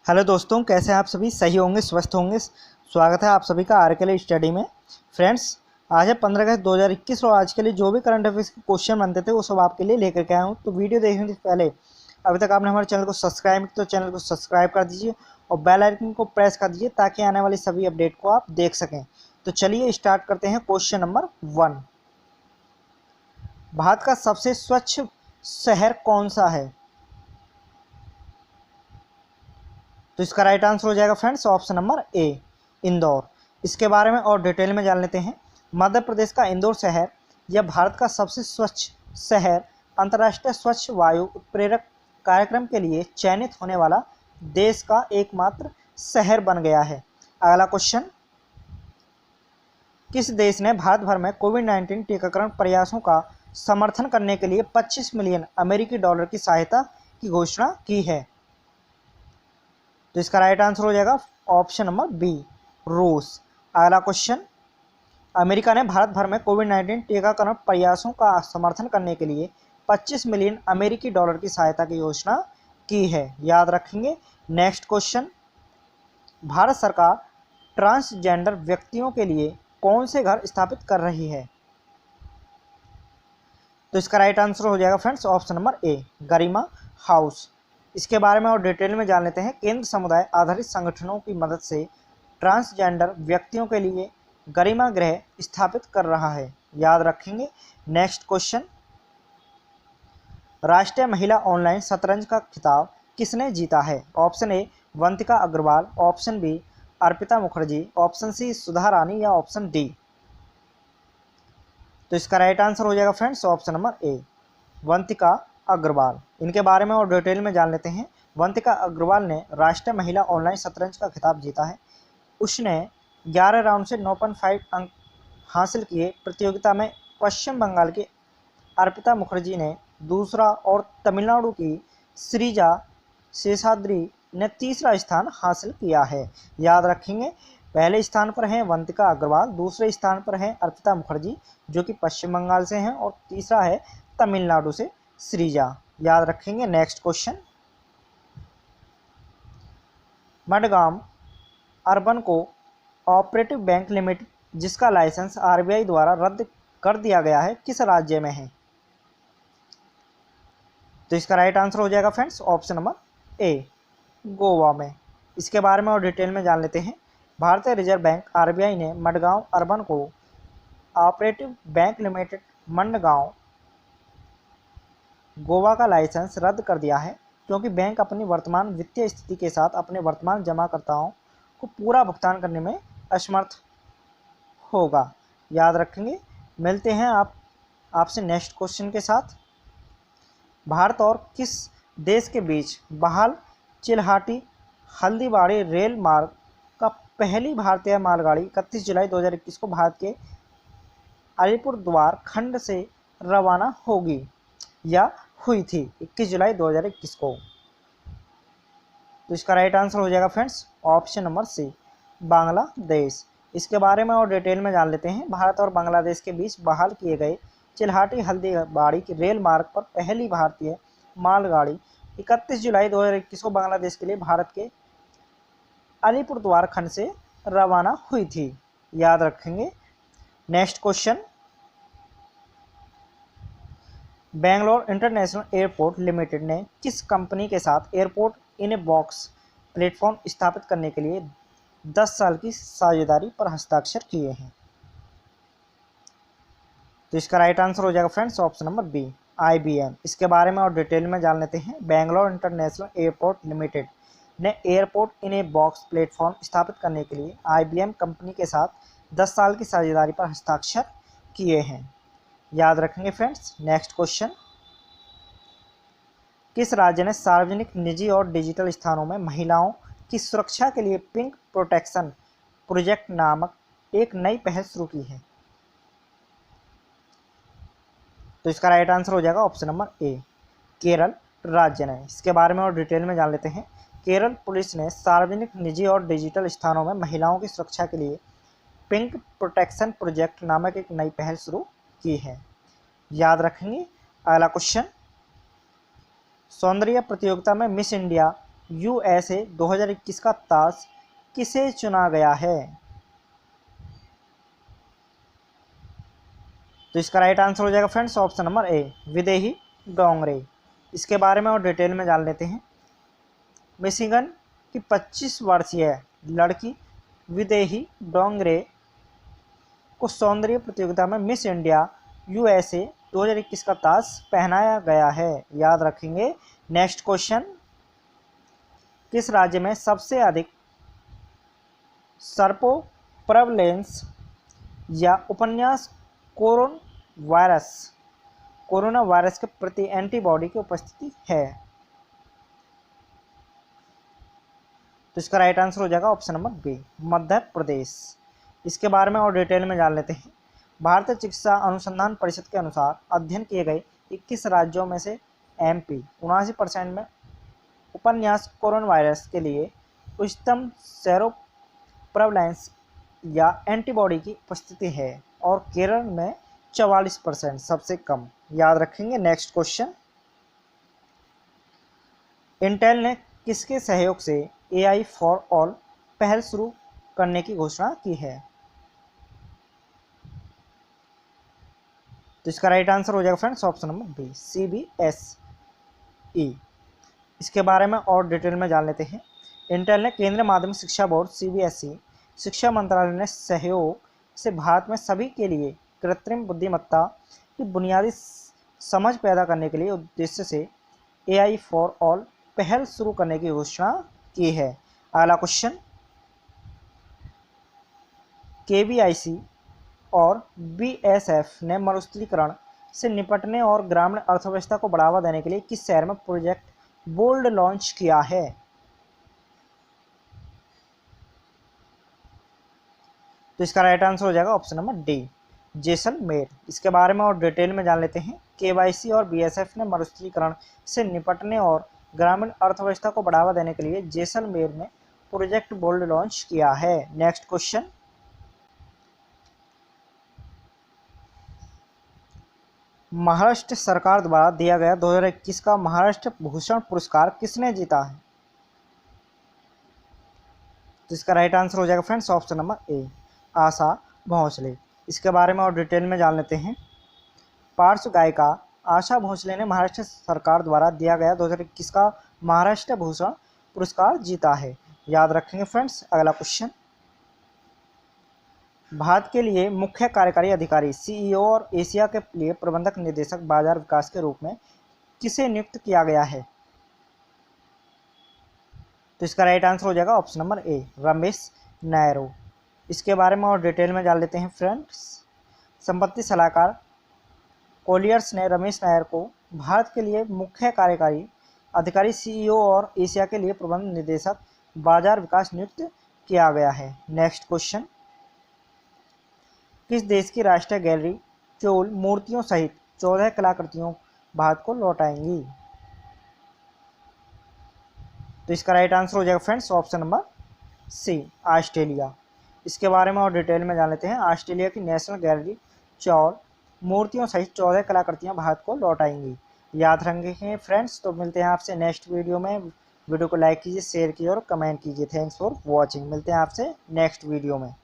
Hello दोस्तों, कैसे हैं आप सभी? सही होंगे, स्वस्थ होंगे। स्वागत है आप सभी का आर के लिए स्टडी में। फ्रेंड्स, आज है 15 अगस्त 2021 और आज के लिए जो भी करंट अफेयर्स के क्वेश्चन बनते थे वो सब आपके लिए लेकर के आया हूँ। तो वीडियो देखने से पहले अभी तक आपने हमारे चैनल को सब्सक्राइब नहीं किया तो चैनल को सब्सक्राइब कर दीजिए और बेल आइकन को प्रेस कर दीजिए ताकि आने वाली सभी अपडेट को आप देख सकें। तो चलिए स्टार्ट करते हैं। क्वेश्चन नंबर 1, भारत का सबसे स्वच्छ शहर कौन सा है? तो इसका राइट आंसर हो जाएगा फ्रेंड्स ऑप्शन नंबर ए, इंदौर। इसके बारे में और डिटेल में जान लेते हैं। मध्य प्रदेश का इंदौर शहर यह भारत का सबसे स्वच्छ शहर अंतर्राष्ट्रीय स्वच्छ वायु उत्प्रेरक कार्यक्रम के लिए चयनित होने वाला देश का एकमात्र शहर बन गया है। अगला क्वेश्चन, किस देश ने भारत भर में कोविड-19 टीकाकरण प्रयासों का समर्थन करने के लिए 25 मिलियन अमेरिकी डॉलर की सहायता की घोषणा की है? तो इसका राइट आंसर हो जाएगा ऑप्शन नंबर बी, रूस। अगला क्वेश्चन, अमेरिका ने भारत भर में कोविड-19 टीकाकरण प्रयासों का समर्थन करने के लिए 25 मिलियन अमेरिकी डॉलर की सहायता की घोषणा की है, याद रखेंगे। नेक्स्ट क्वेश्चन, भारत सरकार ट्रांसजेंडर व्यक्तियों के लिए कौन से घर स्थापित कर रही है? तो इसका राइट आंसर हो जाएगा फ्रेंड्स ऑप्शन नंबर ए, गरिमा हाउस। इसके बारे में और डिटेल में जान लेते हैं। केंद्र समुदाय आधारित संगठनों की मदद से ट्रांसजेंडर व्यक्तियों के लिए गरिमा गृह स्थापित कर रहा है, याद रखेंगे। नेक्स्ट क्वेश्चन, राष्ट्रीय महिला ऑनलाइन शतरंज का खिताब किसने जीता है? Option A Vantika Agrawal, option B Arpita Mukherjee, option C Sudha Rani या ऑप्शन डी। तो इसका राइट आंसर हो जाएगा friends option number A, Vantika Agrawal. इनके बारे में और डिटेल में जान लेते हैं। वंतिका अग्रवाल ने राष्ट्रीय महिला ऑनलाइन शतरंज का खिताब जीता है। उसने 11 राउंड से 9.5 अंक हासिल किए। प्रतियोगिता में पश्चिम बंगाल की अर्पिता मुखर्जी ने दूसरा और तमिलनाडु की श्रीजा शेषाद्री ने तीसरा स्थान हासिल किया है, याद रखेंगे। पहले स्थान पर हैं वंतिका अग्रवाल, दूसरे स्थान पर हैं अर्पिता मुखर्जी जो कि पश्चिम बंगाल से हैं और तीसरा है तमिलनाडु से श्रीजा, याद रखेंगे। Next question, Madgaon urban co operative bank limited जिसका लाइसेंस आरबीआई द्वारा रद्द कर दिया गया है किस राज्य में है? तो इसका राइट आंसर हो जाएगा फ्रेंड्स ऑप्शन नंबर ए, गोवा में। इसके बारे में और डिटेल में जान लेते हैं। भारतीय रिजर्व बैंक आरबीआई ने Madgaon urban co operative bank limited Madgaon Goa का लाइसेंस रद्द कर दिया है क्योंकि बैंक अपनी वर्तमान वित्तीय स्थिति के साथ अपने वर्तमान जमाकर्ताओं को पूरा भुगतान करने में असमर्थ होगा, याद रखेंगे। मिलते हैं आपसे नेक्स्ट क्वेश्चन के साथ। भारत और किस देश के बीच बहाल चिल्हाटी हल्दीबाड़ी रेल मार्ग का पहली भारतीय मालगाड़ी 31 जुलाई 2021 को भारत के अलीपुरद्वार खंड से रवाना होगी या हुई थी 21 जुलाई 2021 को? तो इसका राइट आंसर हो जाएगा friends option number C, Bangladesh. इसके बारे में और डिटेल में जान लेते हैं। भारत और बांग्लादेश के बीच बहाल किए गए चिल्हाटी हल्दीबाड़ी की रेल मार्ग पर पहली भारतीय मालगाड़ी 31 जुलाई 2021 को बांग्लादेश के लिए भारत के अलीपुरद्वार खंड से रवाना हुई थी, याद रखेंगे। Next question, Bangalore international airport limited ने किस कंपनी के साथ airport in a box platform स्थापित करने के लिए 10 साल की साझेदारी पर हस्ताक्षर किए हैं? तो इसका राइट आंसर हो जाएगा friends option number B, IBM। इसके बारे में और डिटेल में जान लेते हैं। बेंगलोर इंटरनेशनल एयरपोर्ट लिमिटेड ने airport in a box platform स्थापित करने के लिए IBM कंपनी के साथ 10 साल की साझेदारी पर हस्ताक्षर किए हैं, याद रखेंगे फ्रेंड्स। नेक्स्ट क्वेश्चन, किस राज्य ने सार्वजनिक, निजी और डिजिटल स्थानों में महिलाओं की सुरक्षा के लिए पिंक प्रोटेक्शन प्रोजेक्ट नामक एक नई पहल शुरू की है? तो इसका राइट आंसर हो जाएगा ऑप्शन नंबर ए, केरल राज्य ने। इसके बारे में और डिटेल में जान लेते हैं। केरल पुलिस ने सार्वजनिक, निजी और डिजिटल स्थानों में महिलाओं की सुरक्षा के लिए पिंक प्रोटेक्शन प्रोजेक्ट नामक एक नई पहल शुरू की है, याद रखेंगे। अगला क्वेश्चन, सौंदर्य प्रतियोगिता में मिस इंडिया USA 2021 का ताज किसे चुना गया है? तो इसका राइट आंसर हो जाएगा friends option number A, Videhi Dongre. इसके बारे में और डिटेल में जान लेते हैं। मिशिगन की 25 वर्षीय लड़की विदेही डोंगरे को सौंदर्य प्रतियोगिता में मिस इंडिया USA 2021 का ताज पहनाया गया है। याद रखेंगे। नेक्स्ट क्वेश्चन, किस राज्य में सबसे अधिक सर्पो प्रेवलेंस या उपन्यास कोरोना वायरस के प्रति एंटीबॉडी की उपस्थिति है? तो इसका राइट आंसर हो जाएगा option number B, Madhya Pradesh. इसके बारे में और डिटेल में जान लेते हैं। भारतीय चिकित्सा अनुसंधान परिषद के अनुसार अध्ययन किए गए 21 राज्यों में से MP 79% में उपन्यास कोरोना वायरस के लिए उच्चतम सेरो प्रेवलेंस या एंटीबॉडी की उपस्थिति है और केरल में 44% सबसे कम। याद रखेंगे। नेक्स्ट क्वेश्चन, इंटेल ने किसके सहयोग से AI फॉर ऑल पहल शुरू करने की घोषणा की है? तो इसका राइट आंसर हो जाएगा friends option number B, CBSE। इसके बारे में और डिटेल में जान लेते हैं। इंटेल ने केंद्रीय माध्यमिक शिक्षा बोर्ड CBSE, शिक्षा मंत्रालय ने सहयोग से भारत में सभी के लिए कृत्रिम बुद्धिमत्ता की बुनियादी समझ पैदा करने के लिए उद्देश्य से AI फॉर ऑल पहल शुरू करने की घोषणा की है। अगला क्वेश्चन, KVIC और BSF ने मरुस्थलीकरण से निपटने और ग्रामीण अर्थव्यवस्था को बढ़ावा देने के लिए किस शहर में प्रोजेक्ट बोल्ड लॉन्च किया है? तो इसका राइट आंसर हो जाएगा ऑप्शन नंबर डी, जैसलमेर। इसके बारे में और डिटेल में जान लेते हैं। KYC और BSF ने मरुस्थलीकरण से निपटने और ग्रामीण अर्थव्यवस्था को बढ़ावा देने के लिए जैसलमेर में प्रोजेक्ट बोल्ड लॉन्च किया है। नेक्स्ट क्वेश्चन, महाराष्ट्र सरकार द्वारा दिया गया 2021 का महाराष्ट्र भूषण पुरस्कार किसने जीता है? तो इसका राइट आंसर हो जाएगा फ्रेंड्स ऑप्शन नंबर ए, आशा भोसले। इसके बारे में और डिटेल में जान लेते हैं। पार्श्व गायिका आशा भोसले ने महाराष्ट्र सरकार द्वारा दिया गया 2021 का महाराष्ट्र भूषण पुरस्कार जीता है। याद रखेंगे फ्रेंड्स। अगला क्वेश्चन, भारत के लिए मुख्य कार्यकारी अधिकारी CEO और एशिया के लिए प्रबंधक निदेशक बाजार विकास के रूप में किसे नियुक्त किया गया है? तो इसका राइट आंसर हो जाएगा ऑप्शन नंबर ए, रमेश नायरो। इसके बारे में और डिटेल में जान लेते हैं फ्रेंड्स। संपत्ति सलाहकार कोलियर्स ने रमेश नायर को भारत के लिए मुख्य कार्यकारी अधिकारी CEO और एशिया के लिए प्रबंध निदेशक बाजार विकास नियुक्त किया गया है। नेक्स्ट क्वेश्चन, किस देश की राष्ट्रीय गैलरी चोल मूर्तियों सहित 14 कलाकृतियों भारत को लौटाएंगी? तो इसका राइट आंसर हो जाएगा friends option number C, Australia. इसके बारे में और डिटेल में जान लेते हैं। ऑस्ट्रेलिया की नेशनल गैलरी चौल मूर्तियों सहित 14 कलाकृतियां भारत को लौटाएंगी। याद रखेंगे फ्रेंड्स। तो मिलते हैं आपसे नेक्स्ट वीडियो में। वीडियो को लाइक कीजिए, शेयर कीजिए और कमेंट कीजिए। Thanks for watching. मिलते हैं आपसे नेक्स्ट वीडियो में।